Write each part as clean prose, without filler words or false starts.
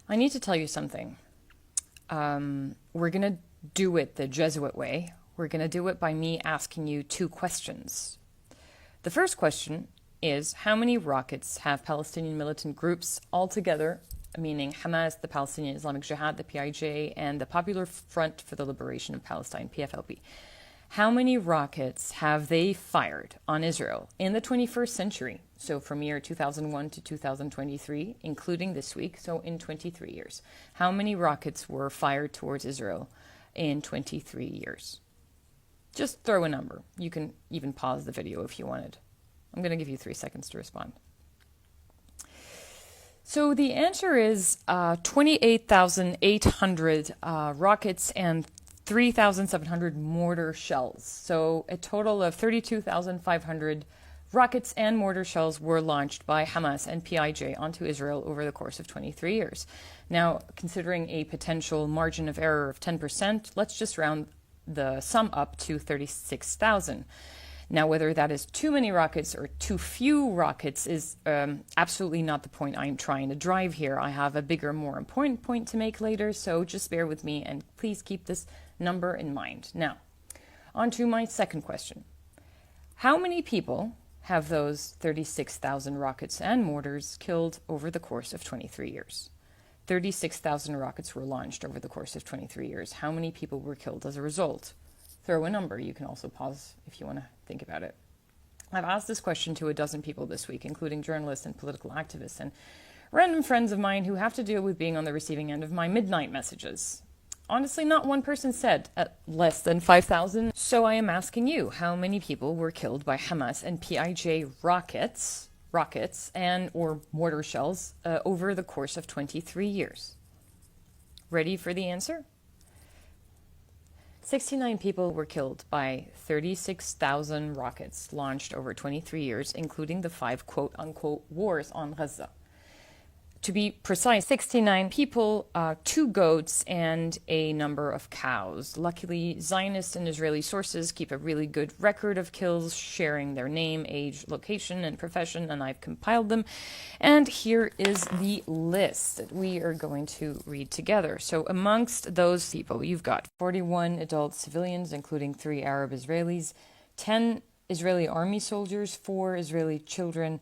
I need to tell you something. We're going to do it the Jesuit way. We're going to do it by me asking you two questions. The first question is, how many rockets have Palestinian militant groups altogether, meaning Hamas, the Palestinian Islamic Jihad, the PIJ, and the Popular Front for the Liberation of Palestine, PFLP, how many rockets have they fired on Israel in the 21st century? So from year 2001 to 2023, including this week, so in 23 years. How many rockets were fired towards Israel in 23 years? Just throw a number. You can even pause the video if you wanted. I'm going to give you 3 seconds to respond. So the answer is 28,800 rockets and 3,700 mortar shells. So a total of 32,500 rockets and mortar shells were launched by Hamas and PIJ onto Israel over the course of 23 years. Now, considering a potential margin of error of 10%, let's just round the sum up to 36,000. Now, whether that is too many rockets or too few rockets is absolutely not the point I'm trying to drive here. I have a bigger, more important point to make later, so just bear with me and please keep this number in mind. Now, on to my second question. How many people have those 36,000 rockets and mortars killed over the course of 23 years? 36,000 rockets were launched over the course of 23 years. How many people were killed as a result? Throw a number. You can also pause if you want to think about it. I've asked this question to a dozen people this week, including journalists and political activists and random friends of mine who have to deal with being on the receiving end of my midnight messages. Honestly, not one person said less than 5,000. So I am asking you, how many people were killed by Hamas and PIJ rockets and or mortar shells over the course of 23 years? Ready for the answer? 69 people were killed by 36,000 rockets launched over 23 years, including the 5 quote-unquote wars on Gaza. To be precise, 69 people, 2 goats, and a number of cows. Luckily, Zionist and Israeli sources keep a really good record of kills, sharing their name, age, location, and profession, and I've compiled them. And here is the list that we are going to read together. So amongst those people, you've got 41 adult civilians, including 3 Arab Israelis, 10 Israeli army soldiers, 4 Israeli children,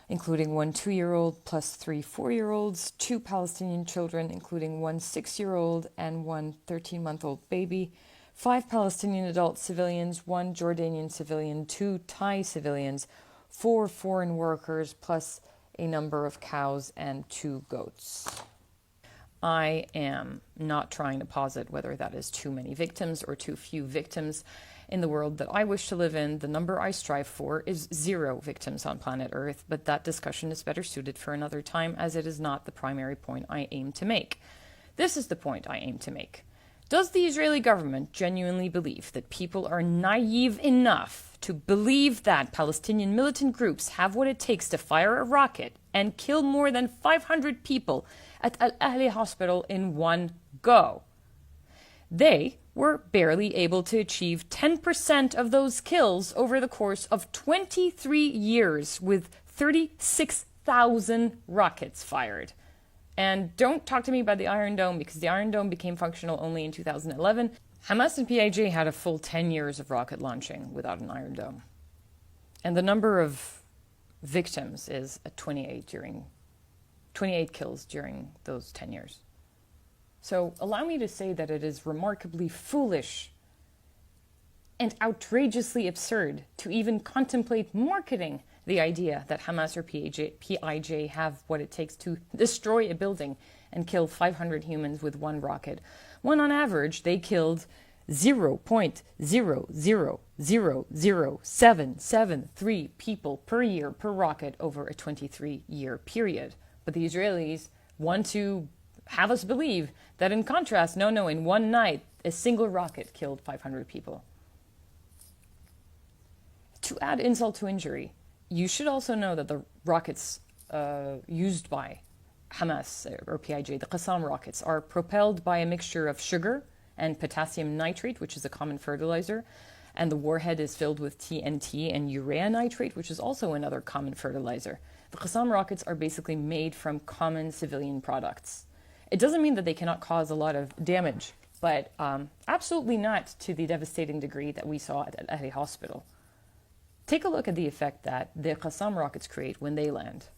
including 1 2-year-old plus 3 4-year-olds, 2 Palestinian children, including 1 6-year-old and 1 13-month-old baby, 5 Palestinian adult civilians, 1 Jordanian civilian, 2 Thai civilians, 4 foreign workers, plus a number of cows and 2 goats. I am not trying to posit whether that is too many victims or too few victims. In the world that I wish to live in, the number I strive for is 0 victims on planet Earth, but that discussion is better suited for another time, as it is not the primary point I aim to make. This is the point I aim to make. Does the Israeli government genuinely believe that people are naive enough to believe that Palestinian militant groups have what it takes to fire a rocket and kill more than 500 people at Al Ahli Hospital in one go? They were barely able to achieve 10% of those kills over the course of 23 years with 36,000 rockets fired. And don't talk to me about the Iron Dome, because the Iron Dome became functional only in 2011. Hamas and PIJ had a full 10 years of rocket launching without an Iron Dome. And the number of victims is at 28 kills during those 10 years. So allow me to say that it is remarkably foolish and outrageously absurd to even contemplate marketing the idea that Hamas or PIJ have what it takes to destroy a building and kill 500 humans with 1 rocket, when on average they killed 0.000773 people per year per rocket over a 23-year period. But the Israelis want to have us believe that, in contrast, no, in one night, a single rocket killed 500 people. To add insult to injury, you should also know that the rockets used by Hamas or PIJ, the Qassam rockets, are propelled by a mixture of sugar and potassium nitrate, which is a common fertilizer, and the warhead is filled with TNT and urea nitrate, which is also another common fertilizer. The Qassam rockets are basically made from common civilian products. It doesn't mean that they cannot cause a lot of damage, but absolutely not to the devastating degree that we saw at Al Ahli Hospital. Take a look at the effect that the Qassam rockets create when they land.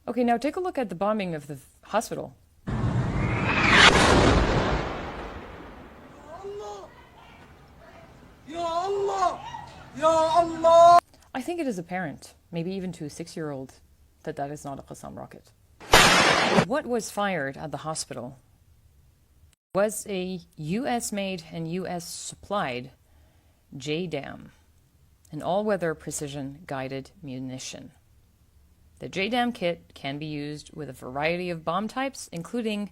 Okay, now take a look at the bombing of the hospital. I think it is apparent, maybe even to a 6-year-old, that that is not a Qassam rocket. What was fired at the hospital was a US-made and US-supplied JDAM, an all-weather precision-guided munition. The JDAM kit can be used with a variety of bomb types, including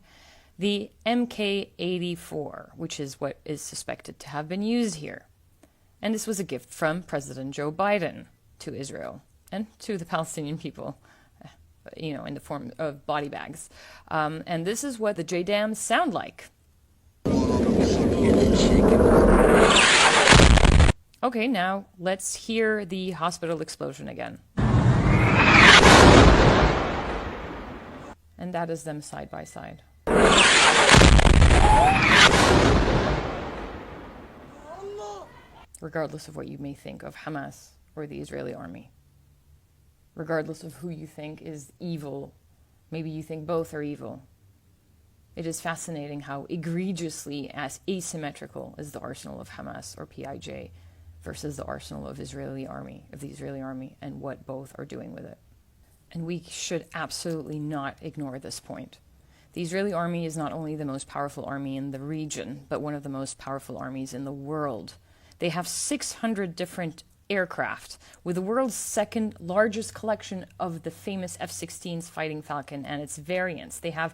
the MK-84, which is what is suspected to have been used here. And this was a gift from President Joe Biden to Israel and to the Palestinian people, in the form of body bags. And this is what the JDAMs sound like. Okay, now let's hear the hospital explosion again. And that is them side by side. Regardless of what you may think of Hamas or the Israeli army. Regardless of who you think is evil, maybe you think both are evil. It is fascinating how egregiously as asymmetrical is the arsenal of Hamas or PIJ versus the arsenal of the Israeli army, and what both are doing with it. And we should absolutely not ignore this point. The Israeli army is not only the most powerful army in the region, but one of the most powerful armies in the world. They have 600 different aircraft, with the world's second largest collection of the famous F-16s Fighting Falcon and its variants. They have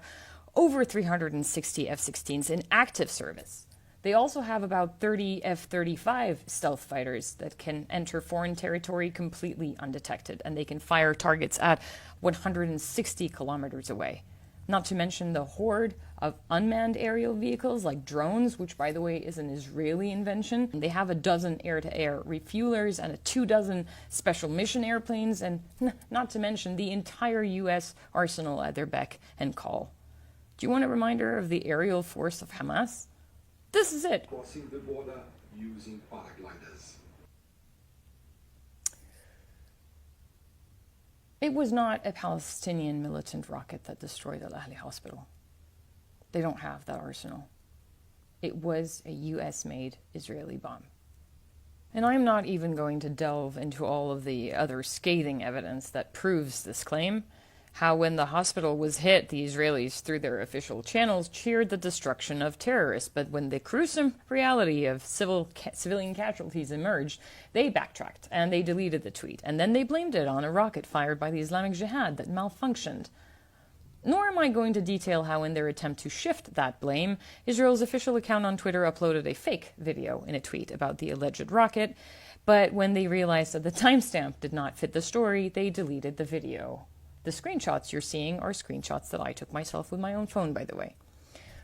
over 360 F-16s in active service. They also have about 30 F-35 stealth fighters that can enter foreign territory completely undetected, and they can fire targets at 160 kilometers away. Not to mention the horde of unmanned aerial vehicles like drones, which, by the way, is an Israeli invention. They have a dozen air-to-air refuelers and 24 special mission airplanes, and not to mention the entire U.S. arsenal at their beck and call. Do you want a reminder of the aerial force of Hamas? This is it. Crossing the border using paragliders. It was not a Palestinian militant rocket that destroyed Al Ahli Hospital. They don't have that arsenal. It was a US-made Israeli bomb. And I'm not even going to delve into all of the other scathing evidence that proves this claim. How when the hospital was hit, the Israelis, through their official channels, cheered the destruction of terrorists. But when the gruesome reality of civilian casualties emerged, they backtracked and they deleted the tweet. And then they blamed it on a rocket fired by the Islamic Jihad that malfunctioned. Nor am I going to detail how in their attempt to shift that blame, Israel's official account on Twitter uploaded a fake video in a tweet about the alleged rocket. But when they realized that the timestamp did not fit the story, they deleted the video. The screenshots you're seeing are screenshots that I took myself with my own phone, by the way.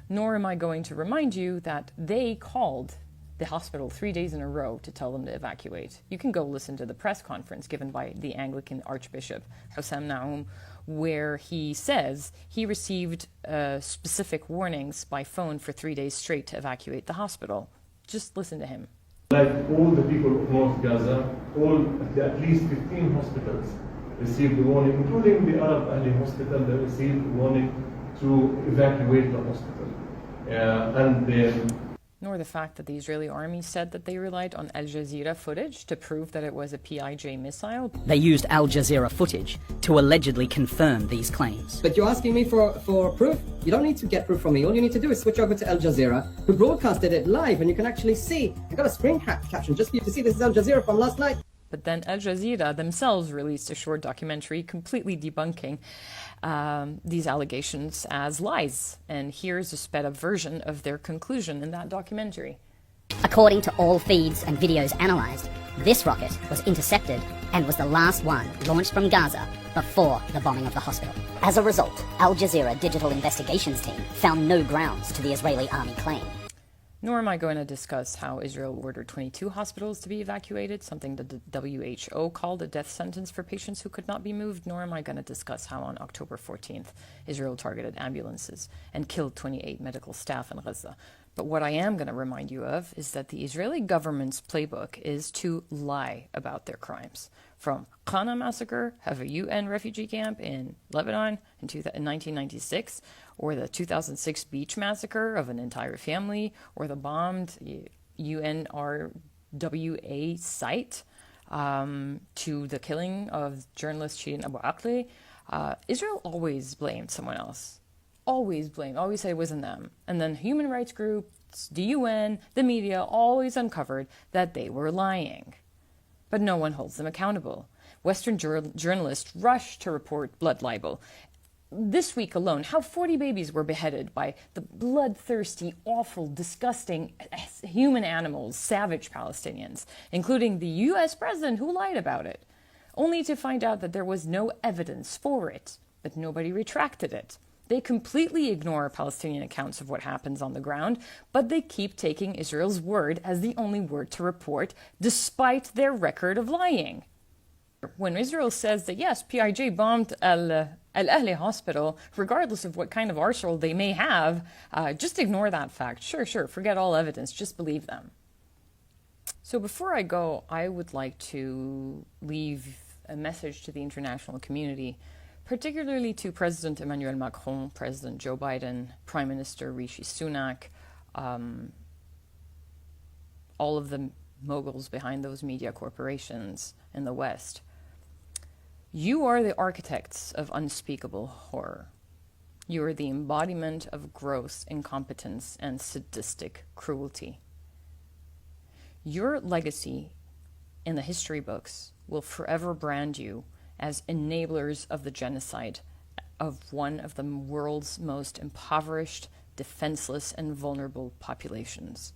Nor am I going to remind you that they called the hospital 3 days in a row to tell them to evacuate. You can go listen to the press conference given by the Anglican Archbishop, Hussam Naum, where he says he received specific warnings by phone for 3 days straight to evacuate the hospital. Just listen to him. Like all the people of North Gaza, at least 15 hospitals received the warning, including the Arab Ahli Hospital that received warning to evacuate the hospital. Nor the fact that the Israeli army said that they relied on Al Jazeera footage to prove that it was a PIJ missile. They used Al Jazeera footage to allegedly confirm these claims. But you're asking me for proof? You don't need to get proof from me. All you need to do is switch over to Al Jazeera, who broadcasted it live, and you can actually see. I got a screen caption just for you to see. This is Al Jazeera from last night. But then Al Jazeera themselves released a short documentary completely debunking these allegations as lies. And here's a sped-up version of their conclusion in that documentary. According to all feeds and videos analysed, this rocket was intercepted and was the last one launched from Gaza before the bombing of the hospital. As a result, Al Jazeera Digital Investigations Team found no grounds to the Israeli army claim. Nor am I going to discuss how Israel ordered 22 hospitals to be evacuated, something that the WHO called a death sentence for patients who could not be moved. Nor am I going to discuss how on October 14th, Israel targeted ambulances and killed 28 medical staff in Gaza. But what I am going to remind you of is that the Israeli government's playbook is to lie about their crimes. From Qana massacre of a UN refugee camp in Lebanon in 1996, or the 2006 beach massacre of an entire family, or the bombed UNRWA site, to the killing of journalist Shirin Abu Akleh, Israel always blamed someone else. Always said it wasn't them. And then human rights groups, the UN, the media always uncovered that they were lying. But no one holds them accountable. Western journalists rush to report blood libel. This week alone, how 40 babies were beheaded by the bloodthirsty, awful, disgusting human animals, savage Palestinians, including the US president who lied about it, only to find out that there was no evidence for it, but nobody retracted it. They completely ignore Palestinian accounts of what happens on the ground, but they keep taking Israel's word as the only word to report, despite their record of lying. When Israel says that, yes, PIJ bombed Al-Ahli hospital, regardless of what kind of arsenal they may have, just ignore that fact. Sure, forget all evidence, just believe them. So before I go, I would like to leave a message to the international community, particularly to President Emmanuel Macron, President Joe Biden, Prime Minister Rishi Sunak, all of the moguls behind those media corporations in the West. You are the architects of unspeakable horror. You are the embodiment of gross incompetence and sadistic cruelty. Your legacy in the history books will forever brand you as enablers of the genocide of one of the world's most impoverished, defenseless, and vulnerable populations.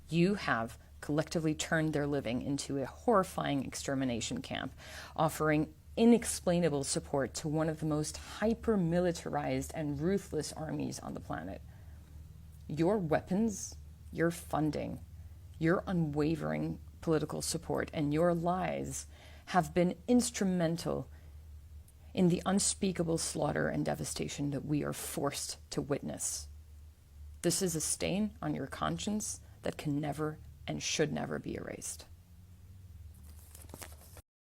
You have collectively turned their living into a horrifying extermination camp, offering inexplainable support to one of the most hyper-militarized and ruthless armies on the planet. Your weapons, your funding, your unwavering political support, and your lies have been instrumental in the unspeakable slaughter and devastation that we are forced to witness. This is a stain on your conscience that can never and should never be erased.